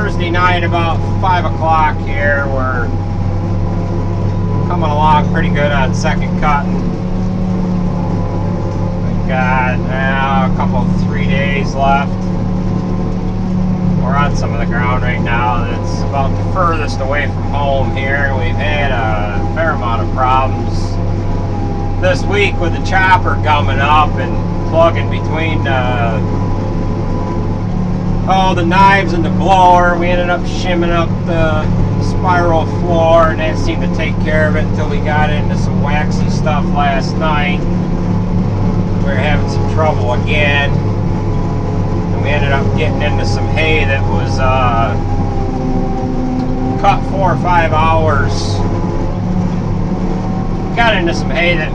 Thursday night about 5 o'clock here. We're coming along pretty good on second cutting. We've got now a couple, 3 days left. We're on some of the ground right now that's about the furthest away from home here. We've had a fair amount of problems this week with the chopper gumming up and plugging between the knives and the blower. We ended up shimming up the spiral floor, and that seemed to take care of it until we got into some waxy stuff last night. We were having some trouble again, and we ended up getting into some hay that was cut 4 or 5 hours. Got into some hay that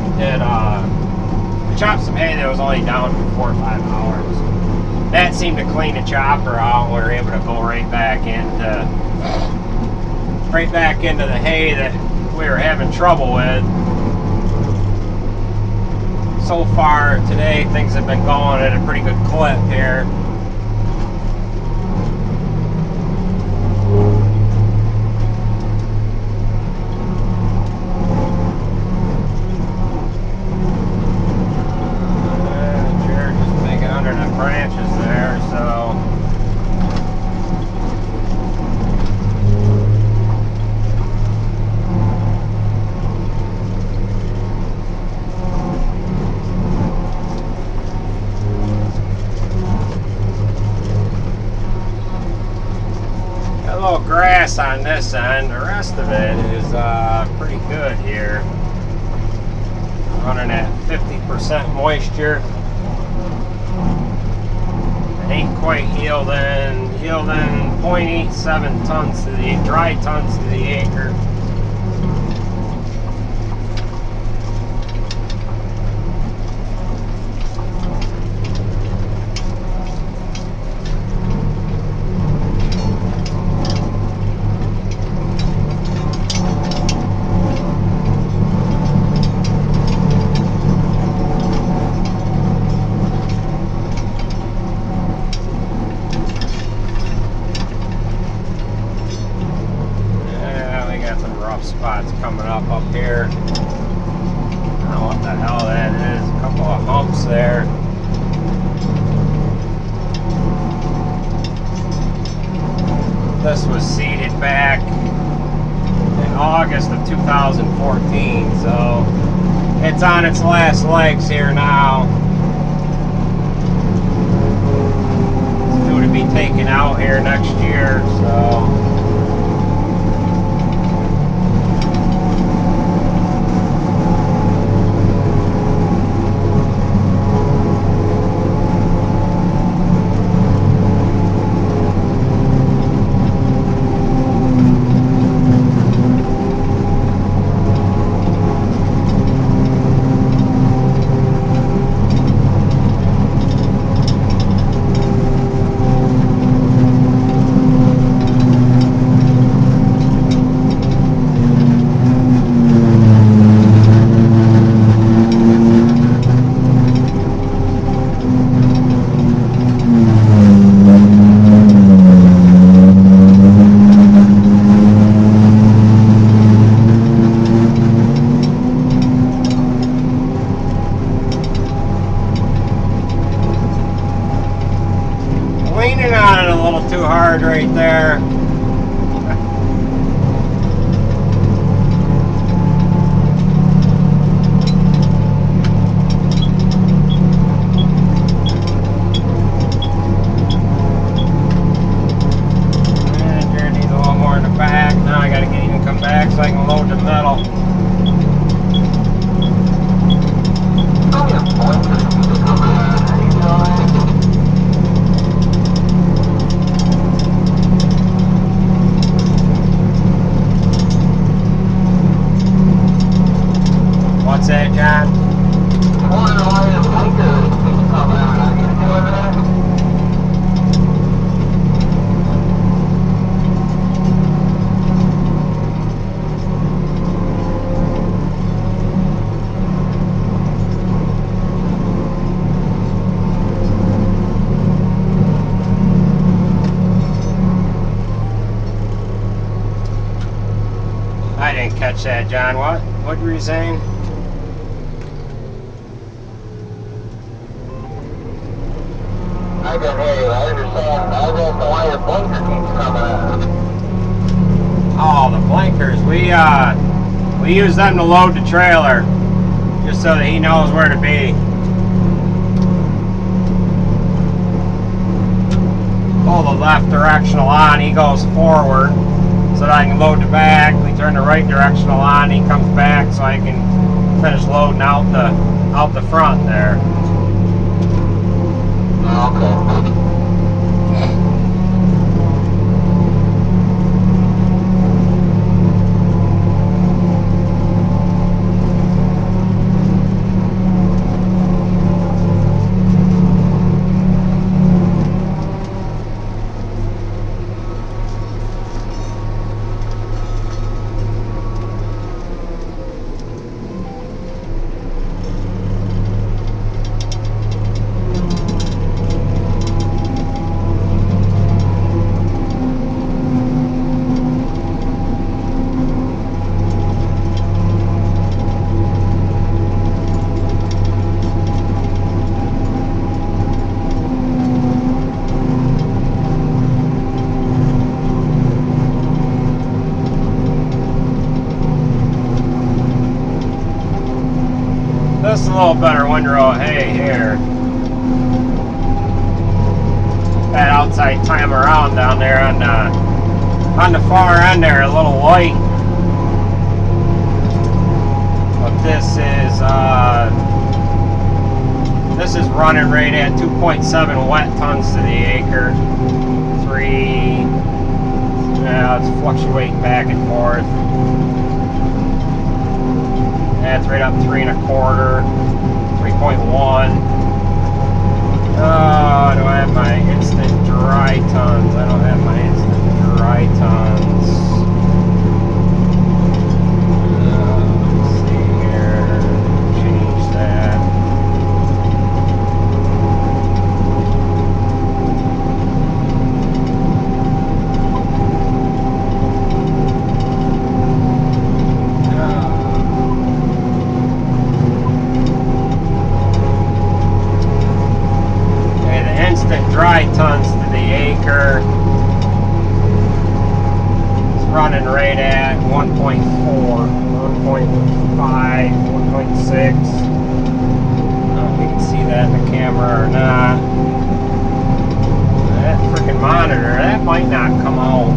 we chopped some hay that was only down for 4 or 5 hours. That seemed to clean the chopper out. We were able to go right back into the hay that we were having trouble with. So far today, things have been going at a pretty good clip here. Grass on this end. The rest of it is pretty good here. Running at 50% moisture. It ain't quite yielding 0.87 tons to the dry tons to the acre. Spots coming up here. I don't know what the hell that is. A couple of humps there. This was seeded back in August of 2014, so it's on its last legs here now. It's due to be taken out here next year, so. Leaning on it a little too hard right there. And here needs a little more in the back. Now I gotta get even come back so I can load the metal. catch that, John. What were you saying? I can hear you. I understand. I don't know why the blinker keeps coming on. Oh, the blinkers. We use them to load the trailer, just so that he knows where to be. Pull the left directional on, he goes forward, so that I can load the back. We turn the right directional on, he comes back, so I can finish loading out the front there. Okay. This is a little better windrow of hay here. That outside time around down there on the far end there, a little light. But this is running right at 2.7 wet tons to the acre. It's fluctuating back and forth. That's right up 3 1/4, 3.1. Oh, do I have my instant dry tons? I don't have my instant dry tons. Let's see here. Change that. Dry tons to the acre. It's running right at 1.4, 1.5, 1.6. I don't know if you can see that in the camera or not. That freaking monitor, that might not come out.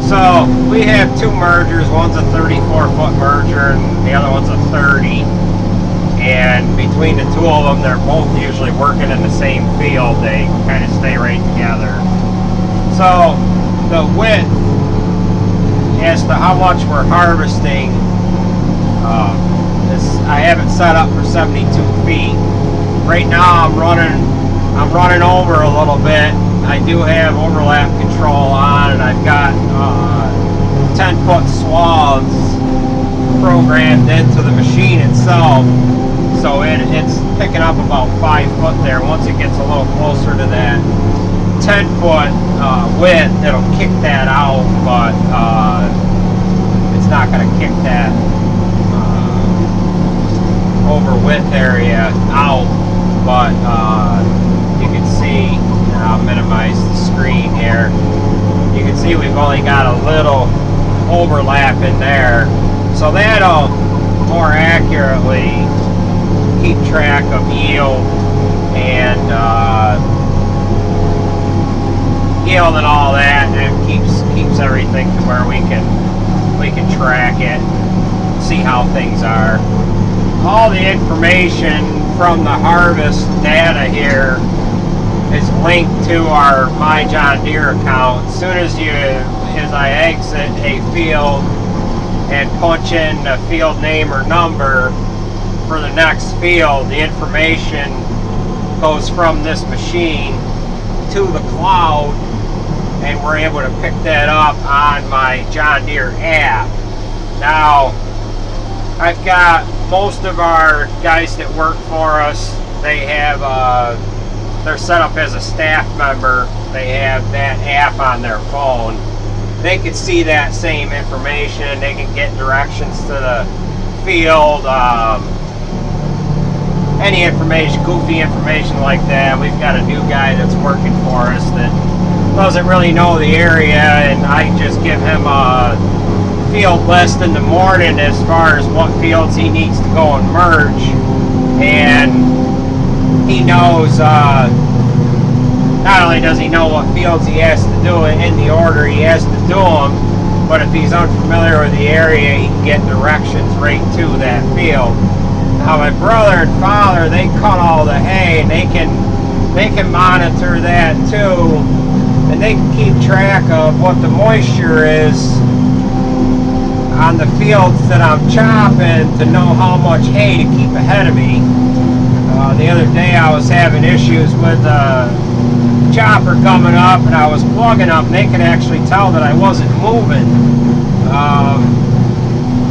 So we have two mergers. One's a 34-foot merger and the other one's a 30. And between the two of them, they're both usually working in the same field. They kind of stay right together. So the width as to how much we're harvesting, I have it set up for 72 feet. Right now I'm running over a little bit. I do have overlap control on, and I've got 10-foot swaths programmed into the machine itself. So it's picking up about 5 foot there. Once it gets a little closer to that 10-foot width, it'll kick that out, but it's not going to kick that over width area out. But you can see, and I'll minimize the screen here, you can see we've only got a little overlap in there. So that'll more accurately keep track of yield and all that, and keeps everything to where we can track it, see how things are. All the information from the harvest data here is linked to our myjohndeere account. As soon as I exit a field and punch in the field name or number for the next field, the information goes from this machine to the cloud, and we're able to pick that up on my John Deere app. Now, I've got most of our guys that work for us, they're set up as a staff member, they have that app on their phone, they could see that same information. They can get directions to the field, any information, goofy information like that. We've got a new guy that's working for us that doesn't really know the area, and I just give him a field list in the morning as far as what fields he needs to go and merge, and he knows, not only does he know what fields he has to do it in the order he has to do them, but if he's unfamiliar with the area, he can get directions right to that field. Now my brother and father, they cut all the hay, and they can monitor that too, and they can keep track of what the moisture is on the fields that I'm chopping to know how much hay to keep ahead of me. The other day I was having issues with the chopper coming up, and I was plugging up, and they could actually tell that I wasn't moving.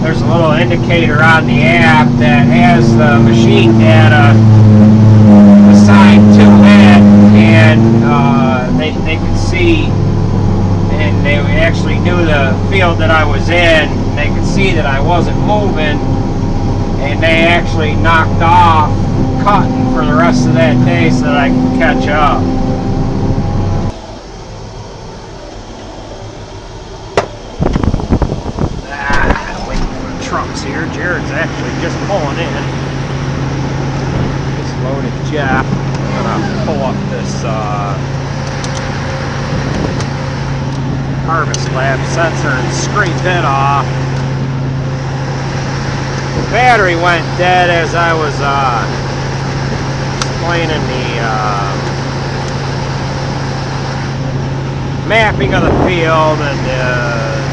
There's a little indicator on the app that has the machine data assigned to it, and they could see, and they actually knew the field that I was in. They could see that I wasn't moving, and they actually knocked off cutting for the rest of that day so that I could catch up. Waiting for the trucks here. Jared's actually just pulling in. Just loaded Jeff. I'm gonna pull up this harvest lab sensor and scrape it off. The battery went dead as I was explaining the mapping of the field and the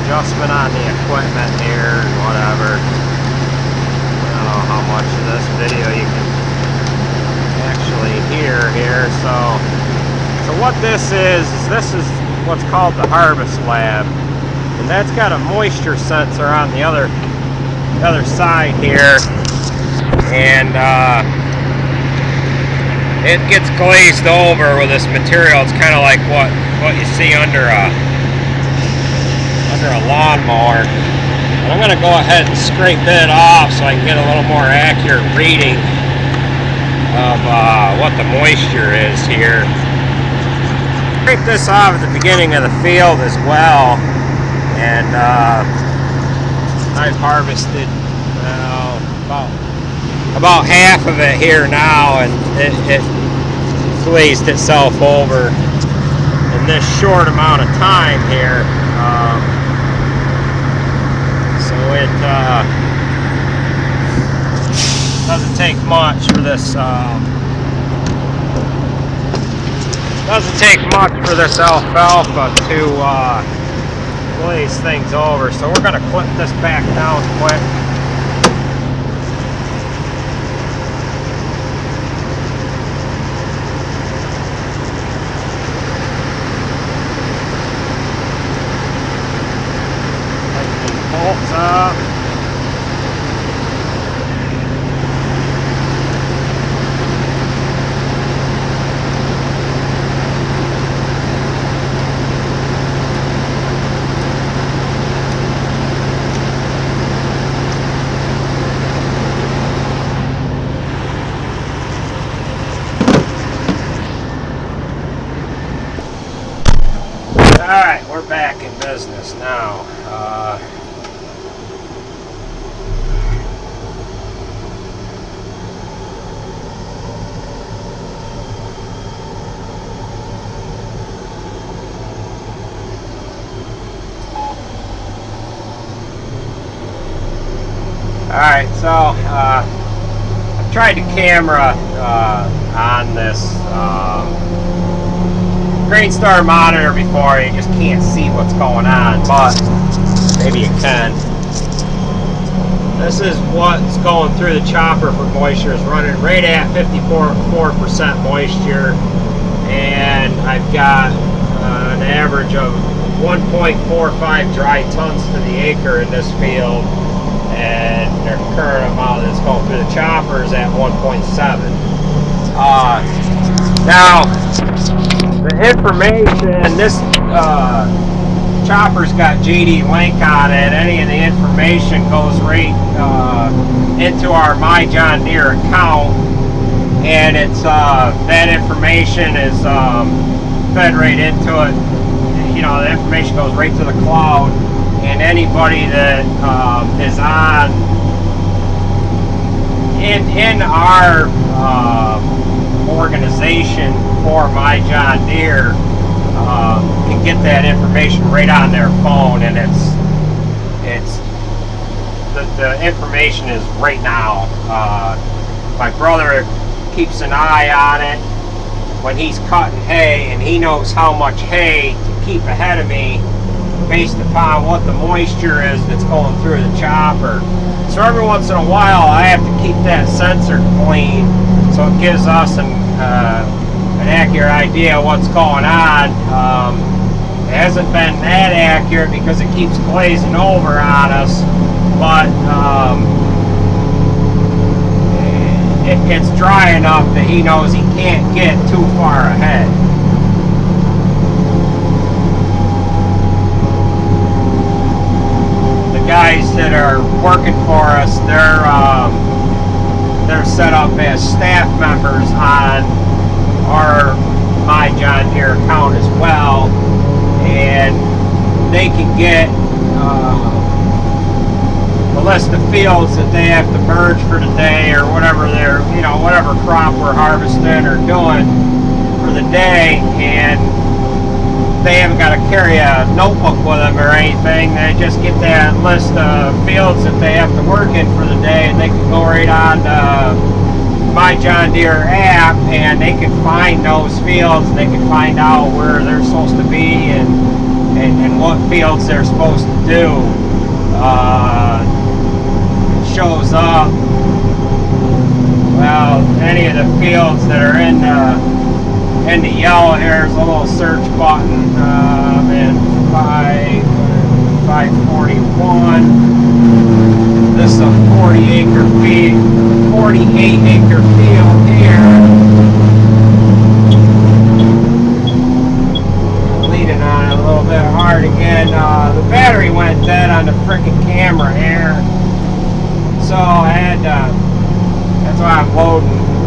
adjustment on the equipment here and whatever. I don't know how much of this video you can actually hear here. So what this is what's called the harvest lab, and that's got a moisture sensor on the other side here, and it gets glazed over with this material. It's kind of like what you see under a lawnmower. And I'm going to go ahead and scrape it off so I can get a little more accurate reading of what the moisture is here. Scrape this off at the beginning of the field as well, and I've harvested about half of it here now, and it glazed itself over in this short amount of time here. So it doesn't take much for this alfalfa to glaze things over. So we're going to clip this back down quick. Bolts up. Alright, we're back in business now. Alright, so I've tried the camera on this GrainStar monitor before. You just can't see what's going on, but maybe you can. This is what's going through the chopper for moisture. It's running right at 54% moisture, and I've got an average of 1.45 dry tons to the acre in this field, and their current amount that's going through the chopper is at 1.7. Now, the information, this chopper's got JD Link on it. Any of the information goes right into our myjohndeere account, and it's that information is fed right into it. You know, the information goes right to the cloud, and anybody that is on in our organization for myjohndeere can get that information right on their phone, and it's the information is right now. My brother keeps an eye on it when he's cutting hay, and he knows how much hay to keep ahead of me based upon what the moisture is that's going through the chopper. So every once in a while I have to keep that sensor clean, so it gives us an accurate idea of what's going on. It hasn't been that accurate because it keeps glazing over on us, but it's dry enough that he knows he can't get too far ahead. The guys that are working for us, they're set up as staff members on our myjohndeere account as well, and they can get a list of fields that they have to merge for the day, or whatever they're, whatever crop we're harvesting or doing for the day, and they haven't got to carry a notebook with them or anything. They just get that list of fields that they have to work in for the day, and they can go right on myjohndeere app, and they can find those fields. They can find out where they're supposed to be and what fields they're supposed to do. It shows up, well, any of the fields that are in the yellow here. There's a little search button, and 541. This is a 48 acre field here. Leading on it a little bit hard again. The battery went dead on the frickin' camera here, so I had that's why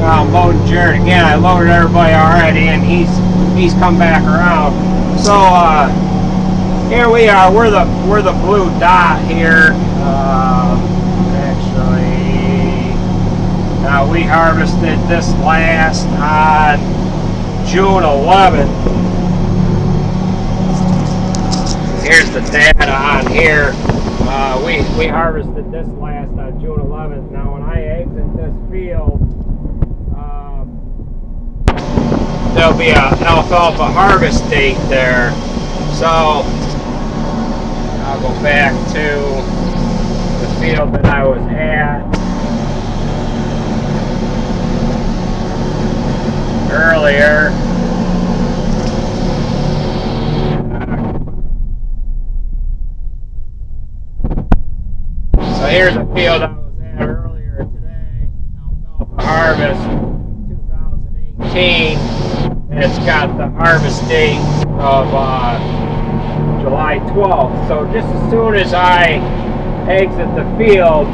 I'm loading Jared again. I loaded everybody already, and he's come back around. So here we are. We're the blue dot here. We harvested this last on June 11th. Here's the data on here. We harvested this last on June 11th. Now when I exit this field, there'll be a alfalfa harvest date there. So I'll go back to the field that I was at earlier. So here's a field I was at earlier today, alfalfa harvest 2018, and it's got the harvest date of July 12th. So just as soon as I exit the field,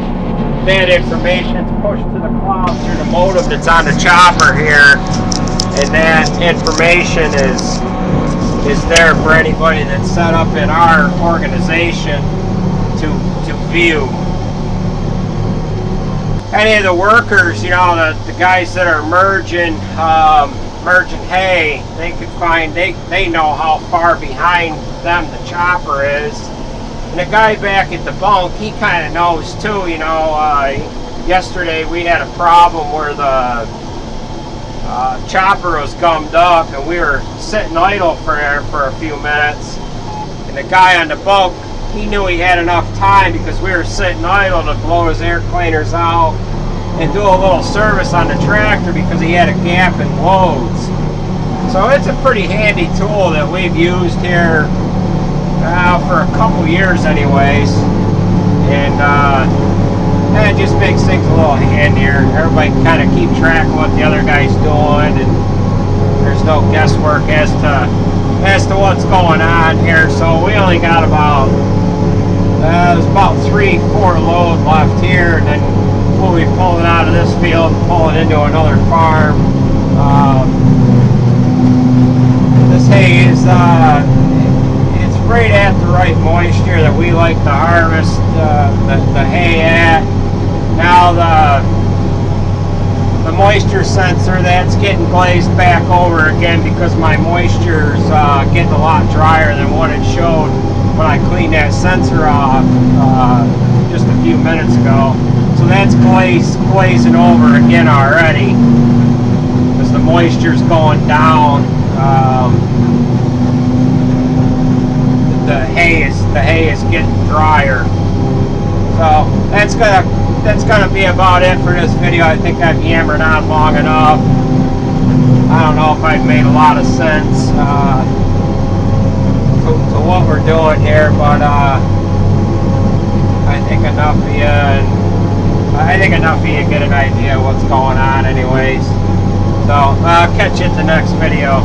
that information is pushed to the cloud through the modem that's on the chopper here, and that information is there for anybody that's set up in our organization to view. Any of the workers, the guys that are merging hay, they can find, they know how far behind them the chopper is. And the guy back at the bunk, he kind of knows too. Yesterday we had a problem where the chopper was gummed up, and we were sitting idle for a few minutes. And the guy on the bunk, he knew he had enough time because we were sitting idle to blow his air cleaners out and do a little service on the tractor because he had a gap in loads. So it's a pretty handy tool that we've used here for a couple years anyways, and it just makes things a little handier. Everybody can kind of keep track of what the other guy's doing, and there's no guesswork as to what's going on here. So we only got about there's about 3-4 loads left here, and then we'll be pulling out of this field and pulling into another farm. This hay is it's right at the right moisture that we like to harvest the hay at. Now the moisture sensor, that's getting glazed back over again because my moisture's getting a lot drier than what it showed when I cleaned that sensor off just a few minutes ago. So that's glazing over again already because the moisture's going down. The hay is getting drier. So that's gonna be about it for this video. I think I've yammered on long enough. I don't know if I've made a lot of sense to what we're doing here, but I think enough of you get an idea of what's going on anyways. So I'll catch you at the next video.